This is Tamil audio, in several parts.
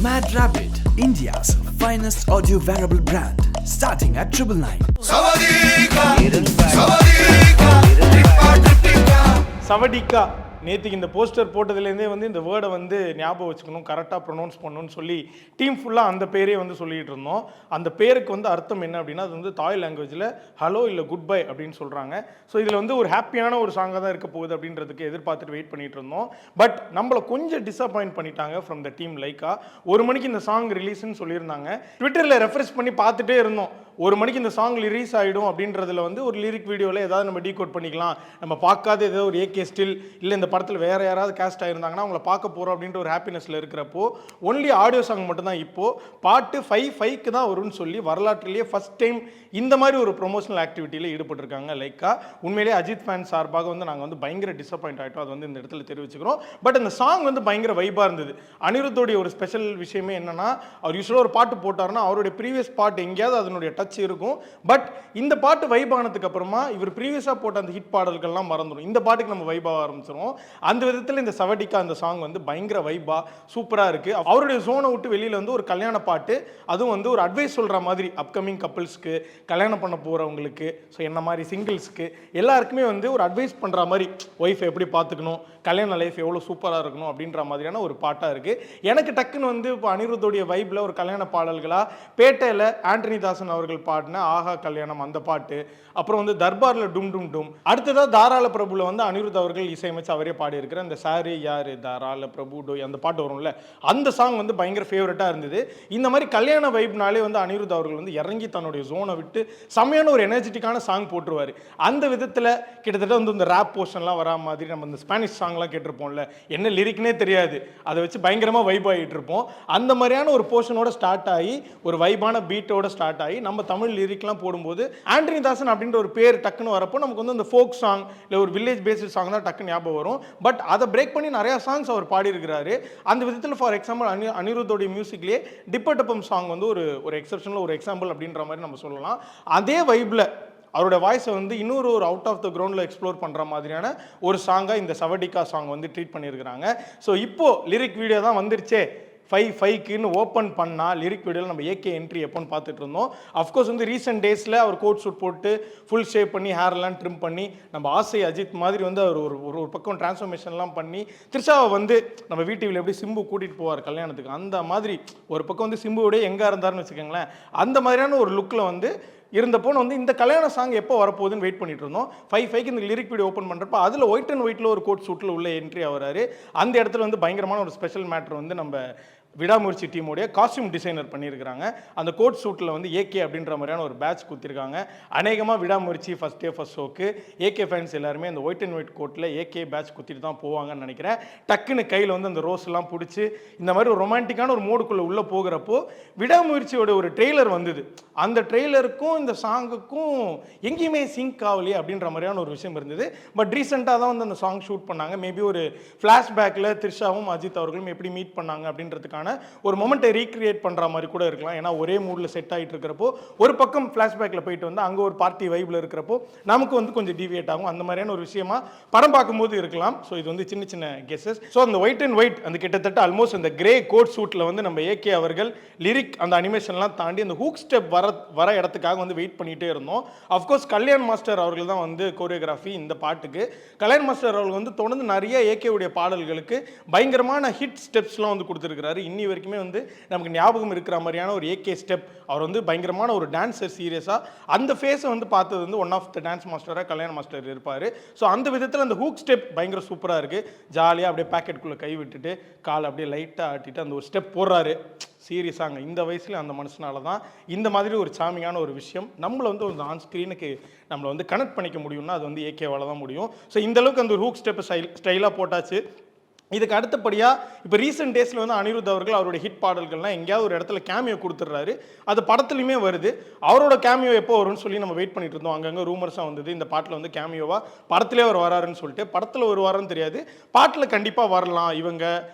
Mad Rabbit, India's finest audio wearable brand, starting at 999. சவடிக்கா நேற்றுக்கு இந்த போஸ்டர் போட்டதுலேருந்தே வந்து இந்த வேர்டை வந்து ஞாபகம் வச்சுக்கணும், கரெக்டாக ப்ரொனவுன்ஸ் பண்ணணும்னு சொல்லி டீம் ஃபுல்லாக அந்த பேரே வந்து சொல்லிகிட்டு இருந்தோம். அந்த பேருக்கு வந்து அர்த்தம் என்ன அப்படின்னா, அது வந்து தாய் லாங்குவேஜில் ஹலோ இல்லை குட் பை அப்படின்னு சொல்கிறாங்க. ஸோ இதில் வந்து ஒரு ஹாப்பியான ஒரு சாங்காக தான் இருக்க போகுது அப்படின்றதுக்கு எதிர்பார்த்துட்டு வெயிட் பண்ணிட்டு இருந்தோம். பட் நம்மளை கொஞ்சம் டிசப்பாயிண்ட் பண்ணிட்டாங்க ஃப்ரம் த டீம் லைக்கா. 1 மணிக்கு இந்த சாங் ரிலீஸ்ன்னு சொல்லியிருந்தாங்க. ட்விட்டரில் ரெஃப்ரெஷ் பண்ணி பார்த்துட்டே இருந்தோம். 1 மணிக்கு இந்த சாங் ரிலீஸ் ஆகிடும் அப்படின்றதுல வந்து ஒரு லிரிக் வீடியோவில் ஏதாவது நம்ம டீகோட் பண்ணிக்கலாம், நம்ம பார்க்காத ஏதோ ஒரு ஏகே ஸ்டில் இல்லை இந்த படத்தில் வேறு யாராவது கேஸ்ட் ஆகிருந்தாங்கன்னா அவங்கள பார்க்க போகிறோம் அப்படின்ற ஒரு ஹாப்பினஸில் இருக்கிறப்போ ஒன்லி ஆடியோ சாங் மட்டும்தான். இப்போது பாட்டு 5:05க்கு தான் வரும்னு சொல்லி வரலாற்றிலேயே ஃபஸ்ட் டைம் இந்த மாதிரி ஒரு ப்ரொமோஷனல் ஆக்டிவிட்டியில் ஈடுபட்டிருக்காங்க லைக்கா. உண்மையிலேயே அஜித் ஃபேன் சார்பாக வந்து நாங்கள் வந்து பயங்கர டிசப்பாயிண்ட் ஆகிட்டோம், அது வந்து இந்த இடத்துல தெரிவிச்சுக்கிறோம். பட் அந்த சாங் வந்து பயங்கர வைபாக இருந்தது. அனிருத்தோடைய ஒரு ஸ்பெஷல் விஷயமே என்னன்னா, அவர் யூஸ்வலாக ஒரு பாட்டு போட்டார்னா அவருடைய ப்ரீவியஸ் பாட்டு எங்கேயாவது அதனுடைய டச் இருக்கும். பட் இந்த பாட்டு வைபானதுக்கு அப்புறமா இவர் ப்ரீவியஸாக போட்ட அந்த ஹிட் பாடல்கள்லாம் மறந்துடும், இந்த பாட்டுக்கு நம்ம வைபாக ஆரம்பிச்சிடும். அந்த விதத்தில் இந்த சவடிக்கா அந்த சாங் வந்து பயங்கர வைபா சூப்பராக இருக்குது. அவருடைய ஜோனை விட்டு வெளியில் வந்து ஒரு கல்யாண பாட்டு, அதுவும் வந்து ஒரு அட்வைஸ் சொல்கிற மாதிரி அப்கமிங் கப்பிள்ஸ்க்கு, கல்யாணம் பண்ண போகிறவங்களுக்கு, ஸோ என்ன மாதிரி சிங்கிள்ஸ்க்கு எல்லாருக்குமே வந்து ஒரு அட்வைஸ் பண்ணுற மாதிரி ஒய்ஃபை எப்படி பார்த்துக்கணும், கல்யாண லைஃப் எவ்வளோ சூப்பராக இருக்கணும் அப்படின்ற மாதிரியான ஒரு பாட்டாக இருக்குது. எனக்கு டக்குன்னு வந்து இப்போ அனிருத்தோடைய வைப்பில் ஒரு கல்யாண பாடல்களாக பேட்டையில் ஆண்டனி தாசன் அவர்கள் பாடின ஆஹா கல்யாணம் அந்த பாட்டு, அப்புறம் வந்து தர்பாரில் டும் டும் டும், அடுத்ததாக தாராள பிரபுவில் வந்து அனிருத் அவர்கள் இசையமைச்சு அவரே பாடி இருக்கிற அந்த சாரி யாரு தாராள பிரபு டோய் அந்த பாட்டு வரும்ல, அந்த சாங் வந்து பயங்கர ஃபேவரட்டாக இருந்தது. இந்த மாதிரி கல்யாண வைப்னாலே வந்து அனிருத் அவர்கள் வந்து இறங்கி தன்னுடைய ஜோனை விட்டு செம்மையான ஒரு எனர்ஜெட்டிக்கான சாங் போட்டுருவார். அந்த விதத்தில் கிட்டத்தட்ட வந்து இந்த ரேப் போர்ஷன்லாம் வரா மாதிரி நம்ம இந்த ஸ்பானிஷ் சாங்லாம் கேட்டிருப்போம்ல, என்ன லிரிக்னே தெரியாது, அதை வச்சு பயங்கரமாக வைப் ஆகிட்டு இருப்போம். அந்த மாதிரியான ஒரு போர்ஷனோட ஸ்டார்ட் ஆகி ஒரு வைபான பீட்டோட ஸ்டார்ட் ஆகி நம்ம தமிழ் லிரிக்லாம் போடும்போது ஆண்டனி தாசன் அப்படின்ற ஒரு பேர் டக்குன்னு வரப்போ நமக்கு வந்து அந்த ஃபோக் சாங் இல்லை ஒரு வில்லேஜ் பேஸ்டு சாங் தான் டக்குன்னு ஞாபகம் வரும். பட் அதை பிரேக் பண்ணி நிறையா சாங்ஸ் அவர் பாடியிருக்கிறாரு. அந்த விதத்தில் ஃபார் எக்ஸாம்பிள் அனிருத்தோடைய மியூசிக்லேயே டிப்பட்டப்பம் சாங் வந்து ஒரு எக்ஸப்ஷனில் ஒரு எக்ஸாம்பிள் அப்படின்ற மாதிரி நம்ம சொல்லலாம். அதே வைப்பில் அவரோட வாய்ஸை வந்து இன்னொரு அவுட் ஆஃப் த கிரவுண்டில் எக்ஸ்ப்ளோர் பண்ணுற மாதிரியான ஒரு சாங்காக இந்த சவடிக்கா சாங் வந்து ட்ரீட் பண்ணியிருக்கிறாங்க. ஸோ இப்போது லிரிக் வீடியோ தான் வந்துருச்சே, 5:05க்குன்னு ஓப்பன் பண்ணால் லிரிக் வீடியோவில் நம்ம ஏகே என்ட்ரி எப்போன்னு பார்த்துட்டு இருந்தோம். அஃப்கோர்ஸ் வந்து ரீசெண்ட் டேஸில் அவர் கோட் சூட் போட்டு ஃபுல் ஷேப் பண்ணி ஹேர்லாம் ட்ரிம் பண்ணி நம்ம ஆசை அஜித் மாதிரி வந்து அவர் ஒரு பக்கம் டிரான்ஸ்ஃபர்மேஷன்லாம் பண்ணி த்ரிஷாவை வந்து நம்ம வீட்டில் எப்படி சிம்பு கூட்டிகிட்டு போவார் கல்யாணத்துக்கு, அந்த மாதிரி ஒரு பக்கம் வந்து சிம்புவோடய எங்கே இருந்தார்னு வச்சுக்கோங்களேன், அந்த மாதிரியான ஒரு லுக்கில் வந்து இருந்தப்போ வந்து இந்த கல்யாண சாங் எப்போ வரப்போகுதுன்னு வெயிட் பண்ணிட்டு இருந்தோம். 5:05க்கு இந்த லிரிக் வீடியோ ஓப்பன் பண்ணுறப்போ அதில் ஒயிட் அண்ட் ஒயிட்டில் ஒரு கோட் சூட்டில் உள்ள என்ட்ரி ஆகிறாரு. அந்த இடத்துல வந்து பயங்கரமான ஒரு ஸ்பெஷல் மேட்ரு வந்து நம்ம விடாமுயற்சி டீமோடைய காஸ்டியூம் டிசைனர் பண்ணியிருக்கிறாங்க. அந்த கோட் சூட்டில் வந்து ஏகே அப்படின்ற மாதிரியான ஒரு பேட்ச் குத்திருக்காங்க. அநேகமாக விடாமுயற்சி ஃபஸ்ட் டே ஃபஸ்ட் ஷோக்கு ஏகே ஃபேன்ஸ் எல்லாருமே அந்த ஒயிட் அண்ட் ஒயிட் கோட்டில் ஏகே பேட்ச் குத்திட்டு தான் போவாங்கன்னு நினைக்கிறேன். டக்குன்னு கையில் வந்து அந்த ரோஸ்லாம் பிடிச்சி இந்த மாதிரி ஒரு ரொமான்டிக்கான ஒரு மோடுக்குள்ளே உள்ளே போகிறப்போ விடாமுயற்சியோட ஒரு ட்ரெய்லர் வந்தது. அந்த ட்ரெய்லருக்கும் இந்த சாங்குக்கும் எங்கேயுமே சிங்க் ஆகலையே அப்படின்ற மாதிரியான ஒரு விஷயம் இருந்தது. பட் ரீசெண்டாக தான் வந்து அந்த சாங் ஷூட் பண்ணாங்க. மேபி ஒரு ஃப்ளாஷ்பேக்கில் த்ரிஷாவும் அஜித் அவர்களும் எப்படி மீட் பண்ணாங்க அப்படின்றதுக்கான ஒரு மொமெண்ட்டை ரீக்ரியேட் பண்ணுற மாதிரி கூட இருக்கலாம். ஏன்னா ஒரே மூடில் செட் ஆகிட்டு இருக்கிறப்போ ஒரு பக்கம் ஃப்ளாஷ்பேக்கில் போயிட்டு வந்து அங்கே ஒரு பார்ட்டி வைப்பில் இருக்கிறப்போ நமக்கு வந்து கொஞ்சம் டிவியேட் ஆகும். அந்த மாதிரியான ஒரு விஷயமா படம் பார்க்கும்போது இருக்கலாம். ஸோ இது வந்து சின்ன சின்ன கெஸஸ். ஸோ அந்த ஒயிட் அண்ட் ஒயிட் அந்த கிட்டத்தட்ட ஆல்மோஸ்ட் அந்த கிரே கோட் சூட்டில் வந்து நம்ம ஏகே அவர்கள் லிரிக் அந்த அனிமேஷன்லாம் தாண்டி அந்த ஹூக் ஸ்டெப் வர இடத்துக்காக வந்து வெயிட் பண்ணிகிட்டே இருந்தோம். அஃப்கோர்ஸ் கல்யாண் மாஸ்டர் அவர்கள் தான் வந்து கோரியோகிராஃபி இந்த பாட்டுக்கு. கல்யாண் மாஸ்டர் அவர்கள் வந்து தொடர்ந்து நிறைய ஏகேவுடைய பாடல்களுக்கு பயங்கரமான ஹிட் ஸ்டெப்ஸ்லாம் வந்து கொடுத்துருக்கிறாரு. இன்னி வரைக்குமே வந்து நமக்கு ஞாபகம் இருக்கிற மாதிரியான ஒரு ஏகே ஸ்டெப், அவர் வந்து பயங்கரமான ஒரு டான்ஸர். சீரியஸாக அந்த ஃபேஸை வந்து பார்த்தது வந்து ஒன் ஆஃப் த டான்ஸ் மாஸ்டராக கல்யாண மாஸ்டர் இருப்பார். ஸோ அந்த விதத்தில் அந்த ஹூக் ஸ்டெப் பயங்கர சூப்பராக இருக்குது. ஜாலியாக அப்படியே பேக்கெட்டுக்குள்ளே கை விட்டுட்டு கால் அப்படியே லைட்டாக ஆட்டிட்டு அந்த ஒரு ஸ்டெப் போடுறாரு. சீரியஸாங்க இந்த வயசுல அந்த மனுஷனால தான் இந்த மாதிரி ஒரு சாமியான ஒரு விஷயம் நம்மளை வந்து ஒரு ஆன் ஸ்க்ரீனுக்கு நம்மளை வந்து கனெக்ட் பண்ணிக்க முடியும்னா அது வந்து ஏகேவால் தான் முடியும். ஸோ இந்தளவுக்கு அந்த ஒரு ஹூக் ஸ்டெப் ஸ்டைலாக போட்டாச்சு. இதுக்கு அடுத்தபடியாக இப்போ ரீசெண்ட் டேஸில் வந்து அனிருத் அவர்கள் அவருடைய ஹிட் பாடல்கள்லாம் எங்கேயாவது ஒரு இடத்துல கேமியோ கொடுத்துட்றாரு. அது படத்துலையுமே வருது. அவரோட கேமியோ எப்போ வரும்னு சொல்லி நம்ம வெயிட் பண்ணிட்டு இருந்தோம். அங்கங்கே ரூமர்ஸாக வந்தது இந்த பாட்டில் வந்து கேமியோவா படத்திலே அவர் வராருன்னு சொல்லிட்டு. படத்தில் ஒரு வாரம்னு தெரியாது, பாட்டில் கண்டிப்பாக வரலாம். இவங்க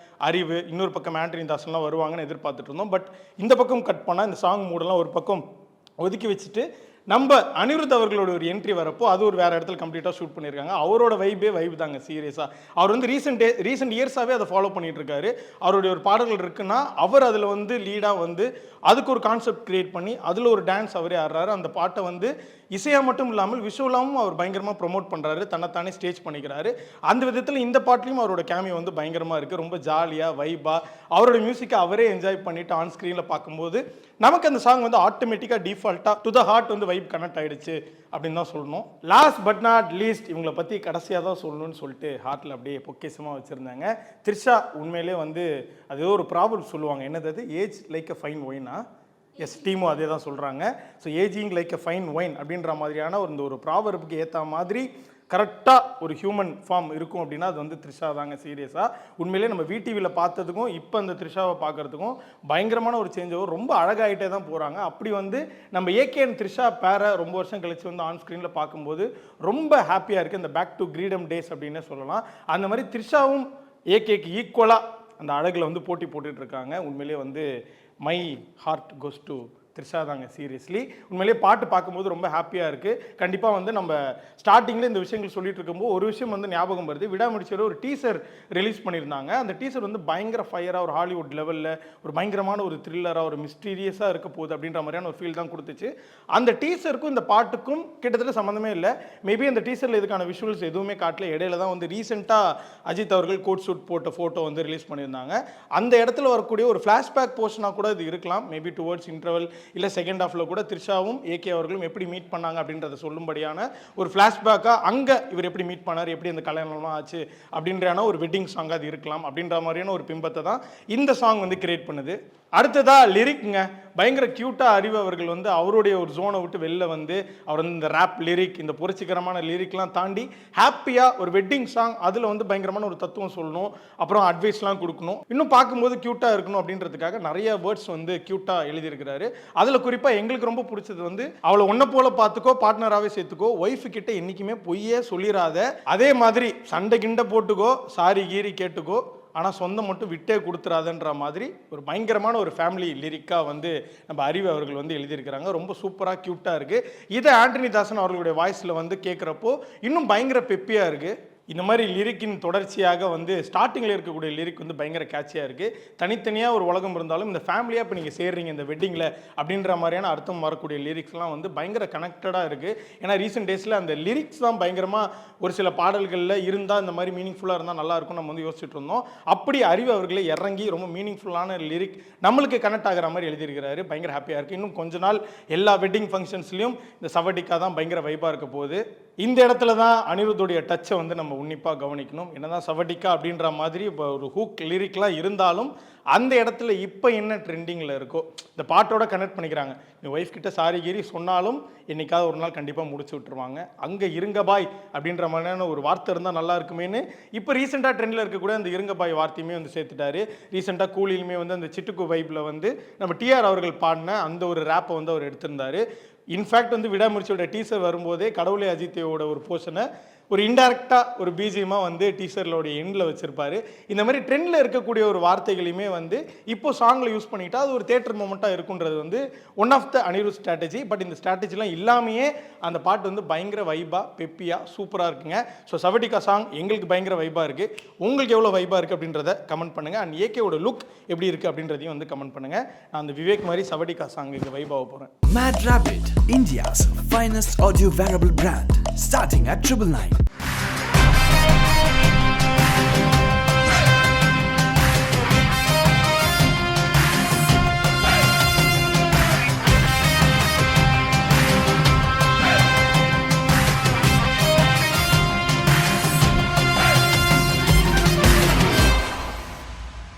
அறிவு இன்னொரு பக்கம் ஆண்டனி தாசன்லாம் வருவாங்கன்னு எதிர்பார்த்துட்டு இருந்தோம். பட் இந்த பக்கம் கட் பண்ணால் இந்த சாங் மூடெல்லாம் ஒரு பக்கம் ஒதுக்கி வச்சுட்டு நம்ம அனிருத் அவர்களோட ஒரு என்ட்ரி வரப்போ அது ஒரு வேற இடத்துல கம்ப்ளீட்டாக ஷூட் பண்ணியிருக்காங்க. அவரோட வைப் தாங்க சீரியஸாக. அவர் வந்து ரீசெண்ட் இயர்ஸாகவே அதை ஃபாலோ பண்ணிட்டு இருக்காரு. அவருடைய ஒரு பாடல்கள் இருக்குன்னா அவர் அதில் வந்து லீடாக வந்து அதுக்கு ஒரு கான்செப்ட் கிரியேட் பண்ணி அதில் ஒரு டான்ஸ் அவரே ஆடுறாரு. அந்த பாட்டை வந்து இசையாக மட்டும் இல்லாமல் விஷுவலாகவும் அவர் பயங்கரமாக ப்ரொமோட் பண்ணுறாரு, தன்னைத்தானே ஸ்டேஜ் பண்ணிக்கிறாரு. அந்த விதத்தில் இந்த பாட்டிலையும் அவரோட கேமியோ வந்து பயங்கரமாக இருக்குது. ரொம்ப ஜாலியாக வைபாக அவரோட மியூசிக்கை அவரே என்ஜாய் பண்ணிட்டு ஆன் ஸ்க்ரீனில் பார்க்கும்போது நமக்கு அந்த சாங் வந்து ஆட்டோமேட்டிக்காக டிஃபால்ட்டாக டு த ஹார்ட் வந்து வைப் கனெக்ட் ஆகிடுச்சு அப்படின்னு தான் சொல்லணும். லாஸ்ட் பட் நாட் லீஸ்ட் இவங்களை பற்றி கடைசியாக தான் சொல்லணும்னு சொல்லிட்டு ஹார்ட்டில் அப்படியே பொக்கேசமாக வச்சுருந்தாங்க. த்ரிஷா உண்மையிலே வந்து அது ஒரு ப்ராப்ளம் சொல்லுவாங்க, என்னது அது ஏஜ் லைக் அ ஃபைன் ஒயினா. எஸ், டீமும் அதே தான் சொல்கிறாங்க. So ageing like a fine wine அப்படின்ற மாதிரியான ஒரு ப்ராவர்புக்கு ஏற்ற மாதிரி கரெக்டாக ஒரு ஹியூமன் ஃபார்ம் இருக்கும் அப்படின்னா அது வந்து த்ரிஷா தாங்க. சீரியஸாக உண்மையிலே நம்ம VTVயில் பார்த்ததுக்கும் இப்போ அந்த த்ரிஷாவை பார்க்குறதுக்கும் பயங்கரமான ஒரு சேஞ்ச் ஆகும். ரொம்ப அழகாகிட்டே தான் போகிறாங்க. அப்படி வந்து நம்ம ஏகே அண்ட் த்ரிஷா பேரை ரொம்ப வருஷம் கழிச்சு வந்து ஆன் ஸ்க்ரீனில் பார்க்கும்போது ரொம்ப ஹாப்பியாக இருக்குது. இந்த பேக் டு கிரீடம் டேஸ் அப்படின்னு சொல்லலாம். அந்த மாதிரி த்ரிஷாவும் ஏகேக்கு ஈக்குவலாக அந்த அழகில் வந்து போட்டி போட்டுட்டு இருக்காங்க. உண்மையிலே வந்து my heart goes to Trisha தாங்க. சீரியஸ்லி உண்மையிலேயே பாட்டு பார்க்கும்போது ரொம்ப ஹாப்பியாக இருக்குது. கண்டிப்பாக வந்து நம்ம ஸ்டார்டிங்கில் இந்த விஷயங்கள் சொல்லிட்டு இருக்கும்போது ஒரு விஷயம் வந்து ஞாபகம் வருது. விடாமுடிச்சோட ஒரு டீசர் ரிலீஸ் பண்ணியிருந்தாங்க. அந்த டீசர் வந்து பயங்கர ஃபயராக ஒரு ஹாலிவுட் லெவலில் ஒரு பயங்கரமான ஒரு த்ரில்லராக ஒரு மிஸ்டீரியஸாக இருக்க போகுது அப்படின்ற மாதிரியான ஒரு ஃபீல் தான் கொடுத்துச்சு. அந்த டீசருக்கும் இந்த பாட்டுக்கும் கிட்டத்தட்ட சம்மந்தமே இல்லை. மேபி அந்த டீசரில் இதுக்கான விஷுவல்ஸ் எதுவுமே காட்டல. இடையில தான் வந்து ரீசெண்டாக அஜித் அவர்கள் கோட் சூட் போட்ட ஃபோட்டோ வந்து ரிலீஸ் பண்ணியிருந்தாங்க. அந்த இடத்துல வரக்கூடிய ஒரு ஃப்ளாஷ்பேக் போர்ஷனாக கூட இது இருக்கலாம். மேபி டுவர்ட்ஸ் இன்டர்வல் இல்லை செகண்ட் ஹாஃபில் கூட த்ரிஷாவும் ஏகே அவர்களும் எப்படி மீட் பண்ணாங்க அப்படின்றத சொல்லும்படியான ஒரு ஃப்ளாஷ்பேக்காக அங்கே இவர் எப்படி மீட் பண்ணார், எப்படி அந்த கல்யாணம்லாம் ஆச்சு அப்படின்றான ஒரு வெட்டிங் சாங் அது இருக்கலாம் அப்படின்ற மாதிரியான ஒரு பிம்பத்தை தான் இந்த சாங் வந்து கிரியேட் பண்ணுது. அடுத்ததா லிரிக்ங்க, பயங்கர க்யூட்டாக அறிவு அவர்கள் வந்து அவருடைய ஒரு ஜோனை விட்டு வெளில வந்து அவர் வந்து இந்த ரேப் லிரிக், இந்த புரட்சிகரமான லிரிக்லாம் தாண்டி ஹாப்பியாக ஒரு வெட்டிங் சாங், அதில் வந்து பயங்கரமான ஒரு தத்துவம் சொல்லணும், அப்புறம் அட்வைஸ்லாம் கொடுக்கணும், இன்னும் பார்க்கும்போது க்யூட்டாக இருக்கணும் அப்படின்றதுக்காக நிறைய வேர்ட்ஸ் வந்து க்யூட்டாக எழுதியிருக்கிறாரு. அதில் குறிப்பாக எங்களுக்கு ரொம்ப பிடிச்சது வந்து அவளை ஒன்றை போல பார்த்துக்கோ, பார்ட்னராகவே சேர்த்துக்கோ, ஒய்ஃபு கிட்ட என்றைக்குமே பொய்யே சொல்லிடாத, அதே மாதிரி சண்டை கிண்டை போட்டுக்கோ, சாரி கீரி கேட்டுக்கோ, ஆனால் சொந்தம் மட்டும் விட்டே கொடுத்துறாதுன்ற மாதிரி ஒரு பயங்கரமான ஒரு ஃபேமிலி லிரிக்காக வந்து நம்ம அறிவு அவர்கள் வந்து எழுதியிருக்கிறாங்க. ரொம்ப சூப்பராக க்யூட்டாக இருக்குது. இதை ஆண்டனி தாசன் அவர்களுடைய வாய்ஸில் வந்து கேட்குறப்போ இன்னும் பயங்கர பெப்பியாக இருக்குது. இந்த மாதிரி லிரிக்கின் தொடர்ச்சியாக வந்து ஸ்டார்டிங்கில் இருக்கக்கூடிய லிரிக் வந்து பயங்கர கேட்சியாக இருக்குது. தனித்தனியாக ஒரு உலகம் இருந்தாலும் இந்த ஃபேமிலியாக இப்போ நீங்கள் சேர்றீங்க இந்த வெட்டிங்கில் அப்படின்ற மாதிரியான அர்த்தம் வரக்கூடிய லிரிக்ஸ்லாம் வந்து பயங்கர கனெக்டடாக இருக்குது. ஏன்னா ரீசெண்ட் டேஸில் அந்த லிரிக்ஸ் தான் பயங்கரமாக ஒரு சில பாடல்களில் இருந்தால் இந்த மாதிரி மீனிங்ஃபுல்லாக இருந்தால் நல்லாயிருக்கும் நம்ம வந்து யோசிச்சுட்டு இருந்தோம். அப்படி அறிவு அவர்களே இறங்கி ரொம்ப மீனிங்ஃபுல்லான லிரிக் நம்மளுக்கு கனெக்ட் ஆகிற மாதிரி எழுதியிருக்கிறாரு. பயங்கர ஹாப்பியாக இருக்குது. இன்னும் கொஞ்ச நாள் எல்லா வெட்டிங் ஃபங்க்ஷன்ஸ்லையும் இந்த சவடிக்கா தான் பயங்கர வைப்பாக இருக்க போகுது. இந்த இடத்துல தான் அனிருத்துடைய டச்சை வந்து நம்ம உன்னிப்பாக கவனிக்கணும். என்னதான் சவடிக்கா அப்படின்ற மாதிரி இப்போ ஒரு ஹூக் லிரிக்லாம் இருந்தாலும் அந்த இடத்துல இப்போ என்ன ட்ரெண்டிங்கில் இருக்கோ இந்த பாட்டோட கனெக்ட் பண்ணிக்கிறாங்க. நீ ஒய்ஃப் கிட்ட சாரி கீரி சொன்னாலும் என்னைக்காவது ஒரு நாள் கண்டிப்பாக முடிச்சு விட்டுருவாங்க. அங்கே இருங்க பாய் அப்படின்ற மாதிரியான ஒரு வார்த்தை இருந்தால் நல்லா இருக்குமேனு இப்போ ரீசெண்டாக ட்ரெண்டில் இருக்கக்கூடிய அந்த இருங்க பாய் வார்த்தையுமே வந்து சேர்த்துட்டாரு. ரீசெண்டாக கூலிலுமே வந்து அந்த சிட்டுக்கு வைப்பில் வந்து நம்ம டிஆர் அவர்கள் பாடின அந்த ஒரு ரேப்பை வந்து அவர் எடுத்திருந்தார். இன்ஃபேக்ட் வந்து விடாமுயற்சியோட டீசர் வரும்போதே கடவுளே அஜித்தோட ஒரு போர்ஷனை ஒரு இன்டெரக்டாக ஒரு பிஜிஎமாக வந்து டீசர்லோடைய எண்டில் வச்சுருப்பாரு. இந்த மாதிரி ட்ரெண்டில் இருக்கக்கூடிய ஒரு வார்த்தைகளையுமே வந்து இப்போ சாங்கில் யூஸ் பண்ணிட்டா அது ஒரு தேட்டர் மூமெண்ட்டாக இருக்குன்றது வந்து one of the Anirudh strategy. But இந்த ஸ்ட்ராட்டஜிலாம் இல்லாமையே அந்த பாட்டு வந்து பயங்கர வைபாக பெப்பியாக சூப்பராக இருக்குங்க. ஸோ சவடிக்கா சாங் எங்களுக்கு பயங்கர வைபாக இருக்குது. உங்களுக்கு எவ்வளோ வைபாக இருக்குது அப்படின்றத கமெண்ட் பண்ணுங்கள். அண்ட் ஏகேவோட லுக் எப்படி இருக்குது அப்படின்றதையும் வந்து கமெண்ட் பண்ணுங்கள். நான் அந்த விவேக் மாதிரி சவடிக்கா சாங் இங்கே வைபாக போகிறேன். Mad Rabbit, India's finest audio wearable brand, starting at 999.